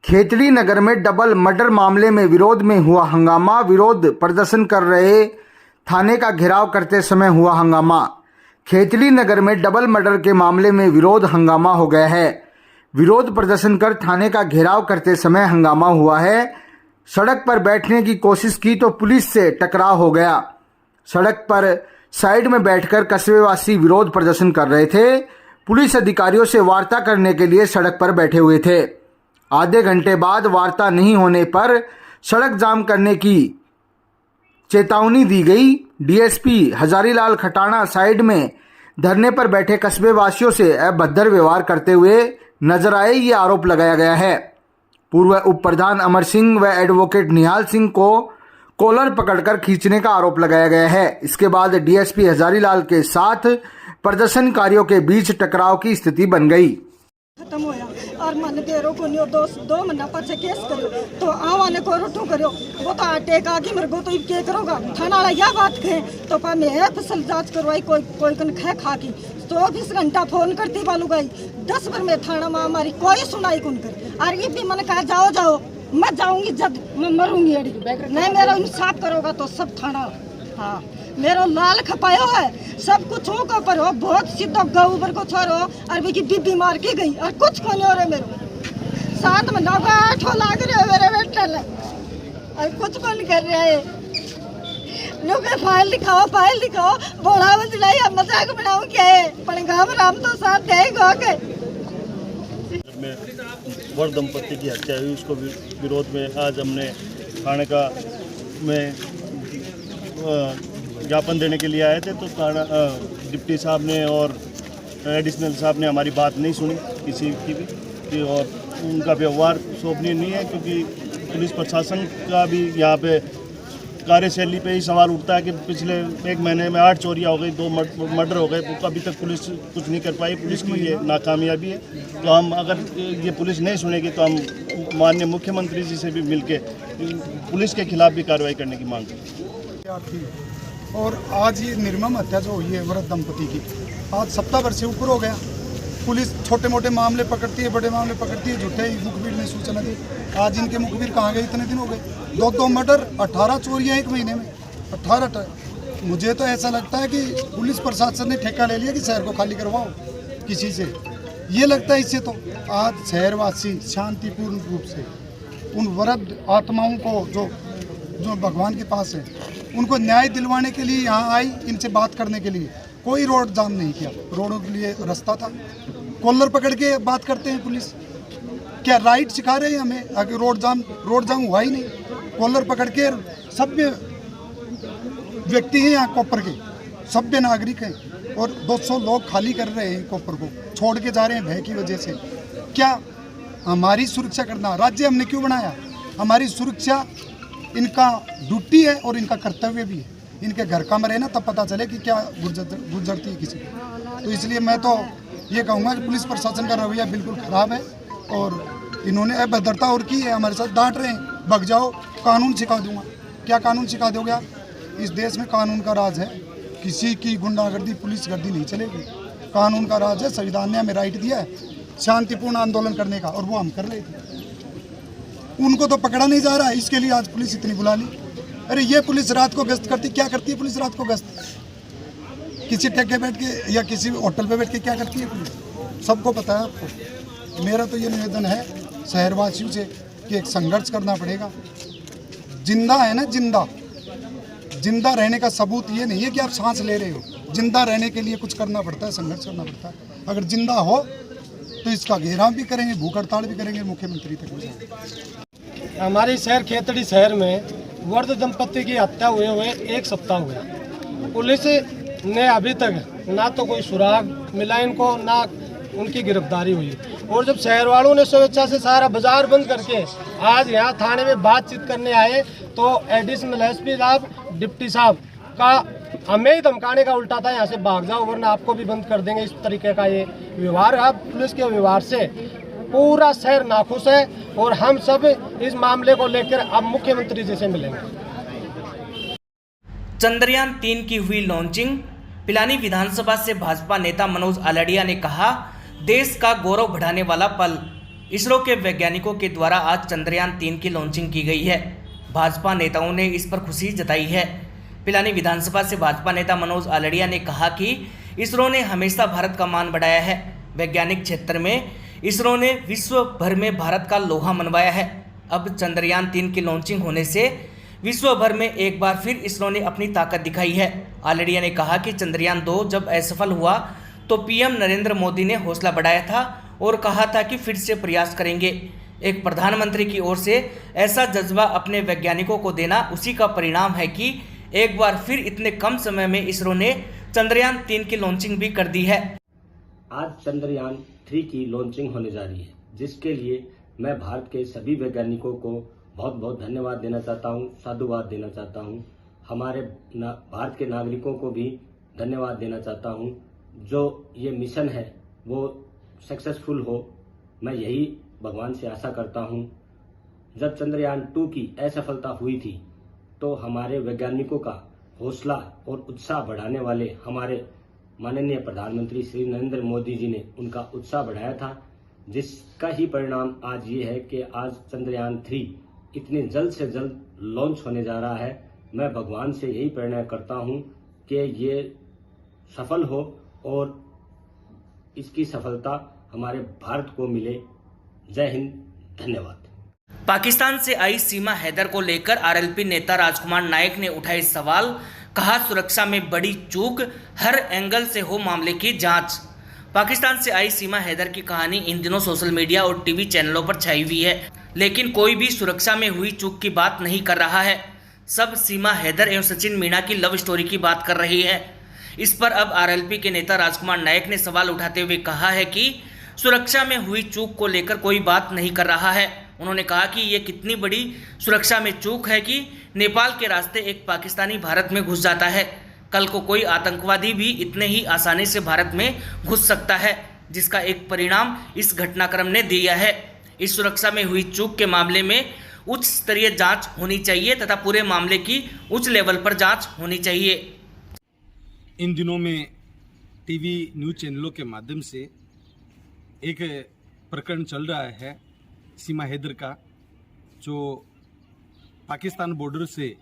खेतड़ी नगर में double murder मामले में विरोध में हुआ हंगामा। विरोध प्रदर्शन कर रहे थाने का घेराव करते समय हुआ हंगामा। खेतड़ी नगर में डबल मर्डर के मामले में विरोध हंगामा हो गया है। विरोध प्रदर्शन कर थाने का घेराव करते समय हंगामा हुआ है। सड़क पर बैठने की कोशिश की तो पुलिस से टकराव हो गया। सड़क पर साइड में बैठकर कस्बेवासी विरोध प्रदर्शन कर रहे थे। पुलिस अधिकारियों से वार्ता करने के लिए सड़क पर बैठे हुए थे। आधे घंटे बाद वार्ता नहीं होने पर सड़क जाम करने की चेतावनी दी गई। डीएसपी हजारीलाल खटाना साइड में धरने पर बैठे कस्बेवासियों से अभद्र व्यवहार करते हुए नजर आए, ये आरोप लगाया गया है। पूर्व उप प्रधान अमर सिंह व एडवोकेट निहाल सिंह को कॉलर पकड़कर खींचने का आरोप लगाया गया है। इसके बाद डीएसपी हजारीलाल के साथ प्रदर्शनकारियों के बीच टकराव की स्थिति बन गई। खत्म होया और मन गेरो को न्यो दो महीना पाछे केस करो तो आवाने को रोटू करो वो तो अटैक आ गई मेरे को तो के करोगा थाना वाला यह बात कहे तो पा मैं फसल जांच करवाई कोई कन खा की 24 घंटा फोन करती बालू गई 10 बार में थाना में हमारी कोई सुनाई कौन कर और ये भी मैंने कहा जाओ मैं जाऊंगी जब मैं मरूंगी अड़ी नहीं मेरा इंसाफ करोगा तो सब थाना। हाँ मेरा लाल खपायो है सब कुछ हो को पर हो बहुत सीधा गऊ पर को छोरो और भी की बीबी मार के गई और कुछ को नहीं हो रहा मेरे 7 महीना का 8 लाग रहे मेरे बेटे और कुछ को नहीं कर रहा है। लोग फाइल दिखाओ बोला बचलाई हम मजाक बनाऊं क्या है पर गांव राम तो साथ देगा के में वर दंपति की हत्या हुई उसको विरोध में आज हमने थाने का में ज्ञापन देने के लिए आए थे। तो डिप्टी साहब ने और एडिशनल साहब ने हमारी बात नहीं सुनी किसी की भी और उनका व्यवहार शोभनीय नहीं है, क्योंकि पुलिस प्रशासन का भी यहाँ पे कार्यशैली पे ही सवाल उठता है कि पिछले 1 महीने में 8 चोरियाँ हो गई, 2 मर्डर हो गए, तो अभी तक पुलिस कुछ नहीं कर पाई। पुलिस की ये नाकामयाबी है। तो हम अगर ये पुलिस नहीं सुनेगी तो हम माननीय मुख्यमंत्री जी से भी मिलके पुलिस के खिलाफ भी कार्रवाई करने की मांग करें। और आज ये निर्मम हत्या जो हुई है वृद्ध दंपति की, आज सप्ताह भर से ऊपर हो गया। पुलिस छोटे मोटे मामले पकड़ती है, बड़े मामले पकड़ती है। झूठे ही मुखबिर ने सूचना दी, आज इनके मुखबिर कहाँ गए? इतने दिन हो गए, 2 मर्डर, 18 चोरियाँ 1 महीने में, 18। मुझे तो ऐसा लगता है कि पुलिस प्रशासन ने ठेका ले लिया कि शहर को खाली करवाओ किसी से, ये लगता है इससे। तो आज शहरवासी शांतिपूर्ण रूप से उन वृद्ध आत्माओं को जो भगवान के पास है उनको न्याय दिलवाने के लिए यहाँ आई, इनसे बात करने के लिए। कोई रोड जाम नहीं किया, रोडों के लिए रास्ता था। कॉलर पकड़ के बात करते हैं पुलिस, क्या राइट सिखा रहे हैं हमें? अगर रोड जाम हुआ ही नहीं। कॉलर पकड़ के सभ्य व्यक्ति हैं यहाँ कोपर के, सभ्य नागरिक हैं और 200 लोग खाली कर रहे हैं कोपर को, छोड़ के जा रहे हैं भय की वजह से। क्या हमारी सुरक्षा करना राज्य हमने क्यों बनाया? हमारी सुरक्षा इनका ड्यूटी है और इनका कर्तव्य भी है। इनके घर का मरे ना तब पता चले कि क्या गुजरती है किसी की। तो इसलिए मैं तो ये कहूँगा कि पुलिस प्रशासन का रवैया बिल्कुल ख़राब है और इन्होंने अभद्रता और की है, हमारे साथ डांट रहे हैं। भग जाओ, कानून सिखा दूंगा। क्या कानून सिखा दोगे आप? इस देश में कानून का राज है, किसी की गुंडागर्दी पुलिस गर्दी नहीं चलेगी। कानून का राज है, संविधान ने हमें राइट दिया है शांतिपूर्ण आंदोलन करने का और वो हम कर रहे थे। उनको तो पकड़ा नहीं जा रहा है, इसके लिए आज पुलिस इतनी बुला ली। अरे ये पुलिस रात को गश्त करती, क्या करती है पुलिस रात को गश्त? किसी ठेके बैठ के या किसी होटल पे बैठ के क्या करती है पुलिस? सबको पता है आपको। मेरा तो ये निवेदन है शहरवासियों से कि एक संघर्ष करना पड़ेगा। जिंदा है ना, जिंदा रहने का सबूत ये नहीं है कि आप सांस ले रहे हो। जिंदा रहने के लिए कुछ करना पड़ता है, संघर्ष करना पड़ता है। अगर जिंदा हो तो इसका घेराव भी करेंगे, भूख हड़ताल भी करेंगे, मुख्यमंत्री तक। हमारे शहर खेतड़ी शहर में वृद्ध दंपति की हत्या हुए 1 सप्ताह हुआ। पुलिस ने अभी तक ना तो कोई सुराग मिला इनको, ना उनकी गिरफ्तारी हुई। और जब शहर वालों ने स्वेच्छा से सारा बाजार बंद करके आज यहाँ थाने में बातचीत करने आए तो एडिशनल एसपी साहब, डिप्टी साहब का हमें ही धमकाने का उल्टा था, यहाँ से भाग जाओ वरना आपको भी बंद कर देंगे। इस तरीके का ये व्यवहार है। अब पुलिस के व्यवहार से पूरा शहर नाखुश है और हम सब इस मामले को लेकर अब मुख्यमंत्री जी से मिलेंगे। चंद्रयान 3 की हुई लॉन्चिंग। पिलानी विधानसभा से भाजपा नेता मनोज आलड़िया ने कहा, देश का गौरव बढ़ाने वाला पल। इसरो के वैज्ञानिकों के द्वारा आज चंद्रयान 3 की लॉन्चिंग की गई है। भाजपा नेताओं ने इस पर खुशी जताई है। पिलानी विधानसभा से भाजपा नेता मनोज आलड़िया ने कहा कि इसरो ने हमेशा भारत का मान बढ़ाया है। वैज्ञानिक क्षेत्र में इसरो ने विश्व भर में भारत का लोहा मनवाया है। अब चंद्रयान 3 की लॉन्चिंग होने से विश्व भर में एक बार फिर इसरो ने अपनी ताकत दिखाई है। आलड़िया ने कहा कि चंद्रयान 2 जब असफल हुआ तो पीएम नरेंद्र मोदी ने हौसला बढ़ाया था और कहा था कि फिर से प्रयास करेंगे। एक प्रधानमंत्री की ओर से ऐसा जज्बा अपने वैज्ञानिकों को देना उसी का परिणाम है कि एक बार फिर इतने कम समय में इसरो ने चंद्रयान 3 की लॉन्चिंग भी कर दी है। आज चंद्रयान 3 की लॉन्चिंग होने जा रही है, जिसके लिए मैं भारत के सभी वैज्ञानिकों को बहुत बहुत धन्यवाद देना चाहता हूं, साधुवाद देना चाहता हूं। हमारे भारत के नागरिकों को भी धन्यवाद देना चाहता हूं। जो ये मिशन है वो सक्सेसफुल हो, मैं यही भगवान से आशा करता हूं। जब चंद्रयान 2 की असफलता हुई थी तो हमारे वैज्ञानिकों का हौसला और उत्साह बढ़ाने वाले हमारे माननीय प्रधानमंत्री श्री नरेंद्र मोदी जी ने उनका उत्साह बढ़ाया था, जिसका ही परिणाम आज ये है कि आज चंद्रयान 3 इतने जल्द से जल्द लॉन्च होने जा रहा है। मैं भगवान से यही प्रार्थना करता हूं कि ये सफल हो और इसकी सफलता हमारे भारत को मिले। जय हिंद, धन्यवाद। पाकिस्तान से आई सीमा हैदर को लेकर आरएलपी नेता राजकुमार नायक ने उठाए सवाल। कहा, सुरक्षा में बड़ी चूक, हर एंगल से हो मामले की जांच। पाकिस्तान से आई सीमा हैदर की कहानी इन दिनों सोशल मीडिया और टीवी चैनलों पर छाई हुई है, लेकिन कोई भी सुरक्षा में हुई चूक की बात नहीं कर रहा है। सब सीमा हैदर एवं सचिन मीणा की लव स्टोरी की बात कर रही है। इस पर अब आरएलपी के नेता राजकुमार नायक ने सवाल उठाते हुए कहा है कि सुरक्षा में हुई चूक को लेकर कोई बात नहीं कर रहा है। उन्होंने कहा कि ये कितनी बड़ी सुरक्षा में चूक है कि नेपाल के रास्ते एक पाकिस्तानी भारत में घुस जाता है। कल को कोई आतंकवादी भी इतने ही आसानी से भारत में घुस सकता है, जिसका एक परिणाम इस घटनाक्रम ने दिया है। इस सुरक्षा में हुई चूक के मामले में उच्च स्तरीय जांच होनी चाहिए तथा पूरे मामले की उच्च लेवल पर जांच होनी चाहिए। इन दिनों में टीवी न्यूज़ चैनलों के माध्यम से एक प्रकरण चल रहा है सीमा हैदर का, जो पाकिस्तान बॉर्डर से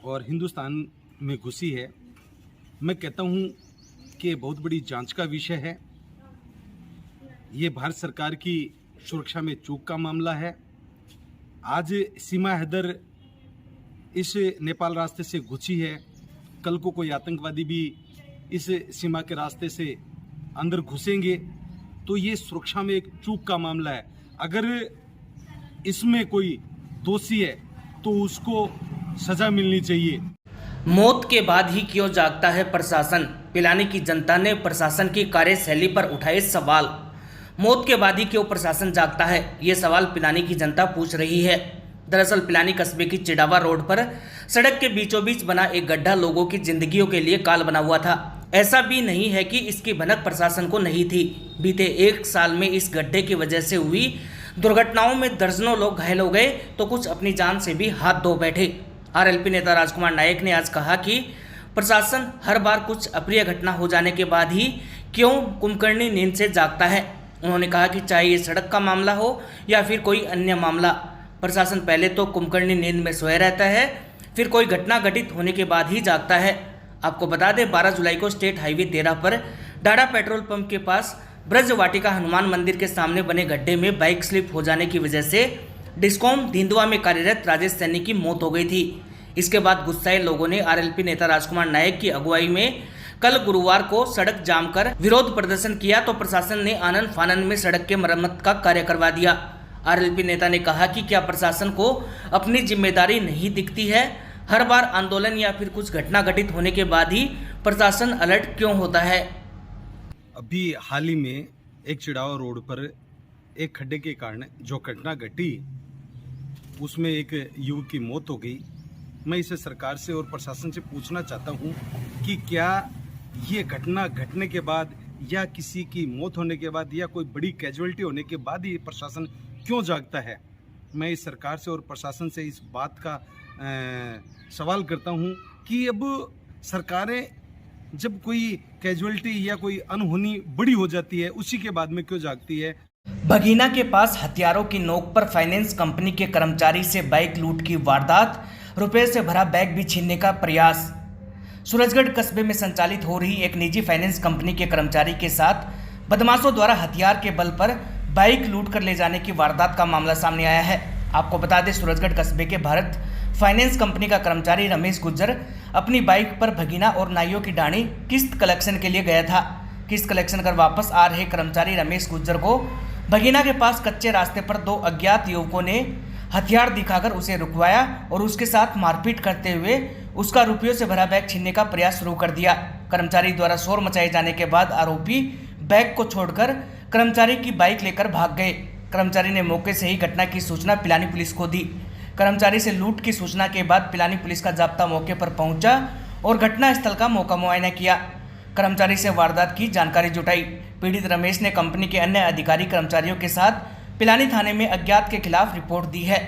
और हिंदुस्तान में घुसी है। मैं कहता हूं कि बहुत बड़ी जांच का विषय है। ये भारत सरकार की सुरक्षा में चूक का मामला है। आज सीमा हैदर इस नेपाल रास्ते से घुसी है, कल को कोई आतंकवादी भी इस सीमा के रास्ते से अंदर घुसेंगे तो ये सुरक्षा में एक चूक का मामला है। अगर इसमें कोई दोषी है तो उसको सजा मिलनी चाहिए। मौत के बाद ही क्यों जागता है प्रशासन? पिलानी की जनता ने प्रशासन की कार्यशैली पर उठाए सवाल। मौत के बाद ही क्यों प्रशासन जागता है, ये सवाल पिलानी की जनता पूछ रही है। दरअसल पिलानी कस्बे की चिड़ावा रोड पर सड़क के बीचों बीच बना एक गड्ढा लोगों की जिंदगियों के लिए काल बना हुआ था। ऐसा भी नहीं है कि इसकी भनक प्रशासन को नहीं थी। बीते एक साल में इस गड्ढे की वजह से हुई दुर्घटनाओं में दर्जनों लोग घायल हो गए तो कुछ अपनी जान से भी हाथ धो बैठे। आरएलपी नेता राजकुमार नायक ने आज कहा कि प्रशासन हर बार कुछ अप्रिय घटना हो जाने के बाद ही क्यों कुंभकर्णी नींद से जागता है। उन्होंने कहा कि चाहे ये सड़क का मामला हो या फिर कोई अन्य मामला, प्रशासन पहले तो कुंभकर्णी नींद में सोया रहता है, फिर कोई घटना घटित होने के बाद ही जागता है। आपको बता दें 12 जुलाई को स्टेट हाईवे 13 पर डाडा पेट्रोल पंप के पास ब्रज वाटिका हनुमान मंदिर के सामने बने गड्ढे में बाइक स्लिप हो जाने की वजह से डिस्कॉम धिंदवा में कार्यरत राजेश सैनी की मौत हो गई थी। इसके बाद गुस्साए लोगों ने आरएलपी नेता राजकुमार नायक की अगुवाई में कल गुरुवार को सड़क जाम कर विरोध प्रदर्शन किया तो प्रशासन ने आनन फानन में सड़क के मरम्मत का कार्य करवा दिया। आरएलपी नेता ने कहा कि क्या प्रशासन को अपनी जिम्मेदारी नहीं दिखती है? हर बार आंदोलन या फिर कुछ घटना घटित होने के बाद ही प्रशासन अलर्ट क्यों होता है? अभी हाल ही में एक चिड़ावा रोड पर एक खड्डे के कारण जो घटना घटी उसमें एक युवक की मौत हो गई। मैं इसे सरकार से और प्रशासन से पूछना चाहता हूं कि क्या ये घटना घटने के बाद या किसी की मौत होने के बाद या कोई बड़ी कैजुअलिटी होने के बाद ही प्रशासन क्यों जागता है? मैं इस सरकार से और प्रशासन से इस बात का सवाल करता हूं कि अब सरकारें जब कोई कैजुअलिटी या कोई अनहोनी बड़ी हो जाती है उसी के बाद में क्यों जागती है? भगीना के पास हथियारों की नोक पर फाइनेंस कंपनी के कर्मचारी से बाइक लूट की वारदात, रुपए से भरा बैग भी छीनने का प्रयास। सूरजगढ़ कस्बे में संचालित हो रही एक निजी फाइनेंस कंपनी के कर्मचारी के साथ बदमाशों द्वारा हथियार के बल पर बाइक लूट कर ले जाने की वारदात का मामला सामने आया है। आपको बता दें, सूरजगढ़ कस्बे के भारत फाइनेंस कंपनी का कर्मचारी रमेश गुज्जर अपनी बाइक पर भगीना और नाइयों की डाणी किस्त कलेक्शन के लिए गया था। किस्त कलेक्शन कर वापस आ रहे कर्मचारी रमेश गुज्जर को भगीना के पास कच्चे रास्ते पर दो अज्ञात युवकों ने हथियार दिखाकर उसे रुकवाया और उसके साथ मारपीट करते हुए उसका रुपयों से भरा बैग छीनने का प्रयास शुरू कर दिया। कर्मचारी द्वारा शोर मचाए जाने के बाद आरोपी बैग को छोड़कर कर्मचारी की बाइक लेकर भाग गए। कर्मचारी ने मौके से ही घटना की सूचना पिलानी पुलिस को दी। कर्मचारी से लूट की सूचना के बाद पिलानी पुलिस का जाब्ता मौके पर पहुंचा और घटना स्थल का मौका मुआयना किया। कर्मचारी से वारदात की जानकारी जुटाई। पीड़ित रमेश ने कंपनी के अन्य अधिकारी कर्मचारियों के साथ पिलानी थाने में अज्ञात के खिलाफ रिपोर्ट दी है।